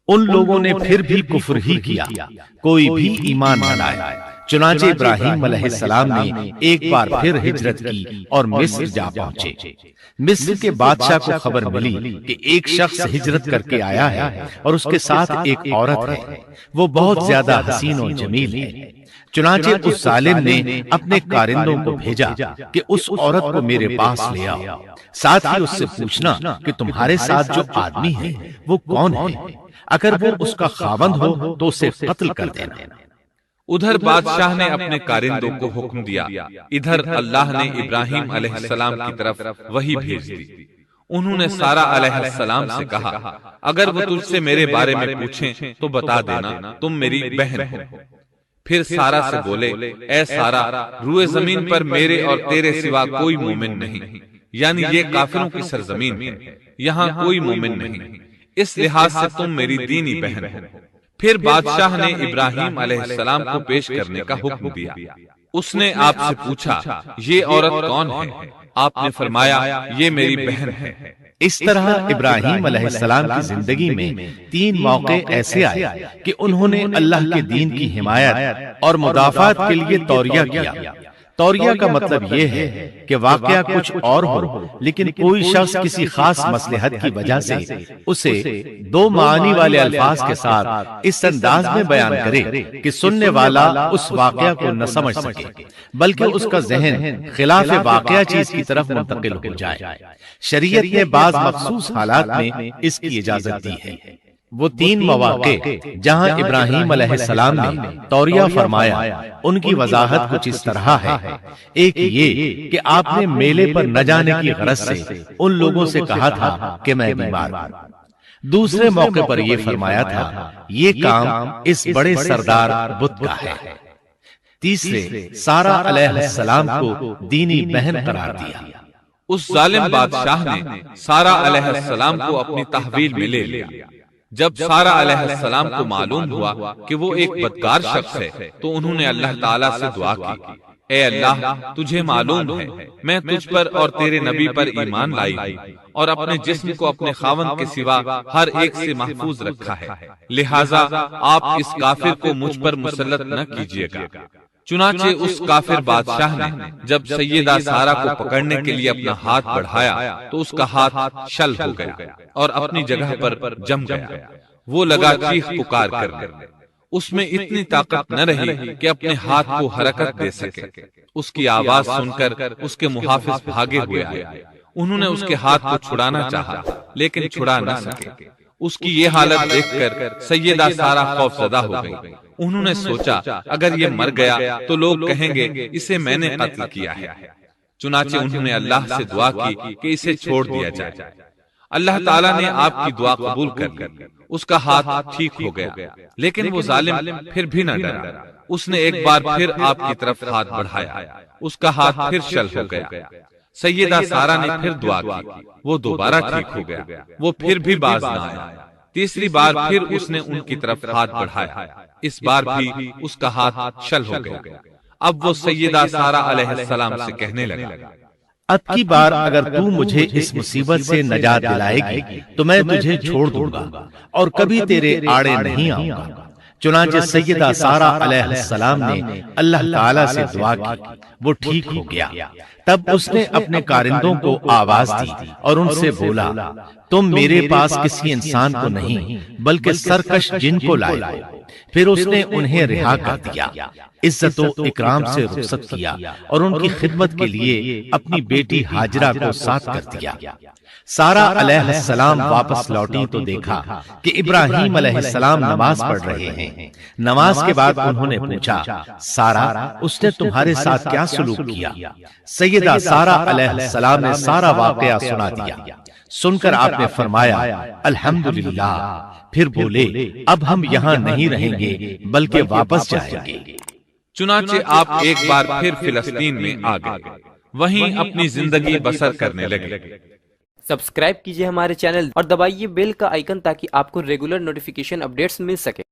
ان لوگوں نے پھر بھی کفر ہی کیا، کوئی بھی ایمان نہ لائے۔ چنانچہ ابراہیم علیہ السلام نے ایک بار پھر ہجرت کی اور مصر جا پہنچے۔ مصر کے بادشاہ کو خبر ملی کہ ایک شخص ہجرت کر کے آیا ہے اور اس کے ساتھ ایک عورت ہے، وہ بہت زیادہ حسین و جمیل ہے۔ چنانچہ اس ظالم نے اپنے کارندوں کو بھیجا کہ اس عورت کو میرے پاس لے آؤ، ساتھ ہی اس سے پوچھنا کہ تمہارے ساتھ جو آدمی ہے وہ کون ہے، اگر وہ اس کا خاوند ہو تو اسے قتل کر دینا۔ ادھر بادشاہ نے اپنے کارندوں کو حکم دیا، ادھر اللہ نے ابراہیم علیہ السلام کی طرف وحی بھیج دی۔ انہوں نے سارہ علیہ السلام سے کہا، اگر وہ تجھ سے میرے بارے میں پوچھیں تو بتا دینا تم میری بہن ہو۔ پھر سارہ سے بولے، اے سارہ، روئے زمین پر میرے اور تیرے سوا کوئی مومن نہیں، یعنی یہ کافروں کی سرزمین ہے، یہاں کوئی مومن نہیں، اس لحاظ سے تم میری دینی بہن ہو۔ پھر بادشاہ نے ابراہیم علیہ السلام کو پیش کرنے کا حکم دیا۔ اس نے آپ سے پوچھا، یہ عورت کون ہے؟ آپ نے فرمایا، یہ میری بہن ہے۔ اس طرح ابراہیم علیہ السلام کی زندگی میں 3 موقع ایسے آئے کہ انہوں نے اللہ کے دین کی حمایت اور مدافعت کے لیے توریہ کیا۔ توریہ کا مطلب یہ ہے کہ واقعہ کچھ اور ہو لیکن کوئی شخص کسی خاص مصلحت کی وجہ سے اسے 2 معانی والے الفاظ کے ساتھ اس انداز میں بیان کرے کہ سننے والا اس واقعہ کو نہ سمجھ سکے بلکہ اس کا ذہن خلاف واقعہ چیز کی طرف منتقل ہو جائے۔ شریعت نے بعض مخصوص حالات میں اس کی اجازت دی ہے۔ وہ 3 مواقع جہاں ابراہیم علیہ السلام نے توریہ فرمایا، ان کی وضاحت کچھ اس طرح ہے۔ ایک یہ کہ آپ نے میلے پر نہ جانے کی غرض سے ان لوگوں سے کہا تھا کہ میں بیمار ہوں۔ دوسرے موقع پر یہ فرمایا تھا، یہ کام اس بڑے سردار بت کا ہے۔ تیسرے، سارہ علیہ السلام کو دینی بہن قرار دیا۔ اس ظالم بادشاہ نے سارہ علیہ السلام کو اپنی تحویل میں لے لیا۔ جب سارہ علیہ السلام کو معلوم ہوا کہ وہ ایک بدکار شخص ہے تو انہوں نے اللہ تعالیٰ سے دعا کی، اے اللہ، تجھے معلوم ہے میں تجھ پر اور تیرے نبی پر ایمان لائی ہوں اور اپنے جسم کو اپنے خاوند کے سوا ہر ایک سے محفوظ رکھا ہے، لہٰذا آپ اس کافر کو مجھ پر مسلط نہ کیجیے گا۔ چنانچہ اس کافر بادشاہ نے جب سیدہ سارہ کو پکڑنے کے لیے اپنا ہاتھ بڑھایا تو اس کا ہاتھ شل ہو گیا اور اپنی جگہ پر جم گیا۔ وہ لگا چیخ پکار کرنے، اس میں اتنی طاقت نہ رہی کہ اپنے ہاتھ کو حرکت دے سکے۔ اس کی آواز سن کر اس کے محافظ بھاگے ہوئے آئے، انہوں نے اس کے ہاتھ کو چھڑانا چاہا لیکن چھڑا نہ سکے۔ اس کی یہ حالت دیکھ کر سیدہ سارہ خوف زدہ ہو گئی۔ انہوں نے سوچا، اگر یہ مر گیا تو لوگ کہیں گے اسے میں نے قتل کیا ہے۔ چنانچہ انہوں نے اللہ سے دعا کی کہ اسے چھوڑ دیا جائے۔ اللہ تعالیٰ نے آپ کی دعا قبول کر لی، اس کا ہاتھ ٹھیک ہو گیا، لیکن وہ ظالم پھر بھی نہ ڈرا۔ اس نے ایک بار پھر آپ کی طرف ہاتھ بڑھایا، اس کا ہاتھ پھر شل ہو گیا۔ سیدہ سارہ نے پھر دعا کی، وہ دوبارہ ٹھیک ہو گیا، وہ پھر بھی باز نہ آیا۔ تیسری بار پھر اس نے ان کی طرف ہاتھ بڑھایا، اس بار بھی اس کا ہاتھ شل ہو گیا۔ اب وہ سیدہ سارہ علیہ السلام سے کہنے لگا، اب کی بار اگر تو مجھے اس مصیبت سے نجات دلائے گی تو میں تجھے چھوڑ دوں گا اور کبھی تیرے آڑے نہیں آؤں گا۔ چنانچہ سیدہ سارہ علیہ السلام نے اللہ تعالیٰ سے دعا کی، وہ ٹھیک ہو گیا۔ تب اس نے اپنے کارندوں کو آواز دی اور ان سے بولا، تم میرے پاس کسی انسان کو نہیں بلکہ سرکش جن کو لائے ہو۔ پھر اس نے انہیں رہا کر دیا، عزت و اکرام سے رخصت کیا اور ان کی خدمت کے لیے اپنی بیٹی ہاجرہ کو ساتھ کر دیا۔ سارہ علیہ السلام واپس لوٹی تو دیکھا کہ ابراہیم علیہ السلام نماز پڑھ رہے ہیں۔ نماز کے بعد انہوں نے پوچھا، سارہ، اس نے تمہارے ساتھ کیا سلوک کیا؟ سیدہ سارہ علیہ السلام نے سارا واقعہ سنا دیا۔ سن کر آپ نے فرمایا، الحمدللہ۔ پھر بولے، اب ہم یہاں نہیں رہیں گے بلکہ واپس جائیں گے۔ چنانچہ آپ ایک بار پھر فلسطین میں آ گئے، وہیں اپنی زندگی بسر کرنے لگے۔ سبسکرائب کیجئے ہمارے چینل اور دبائیے بیل کا آئیکن تاکہ آپ کو ریگولر نوٹیفیکیشن اپڈیٹس مل سکے۔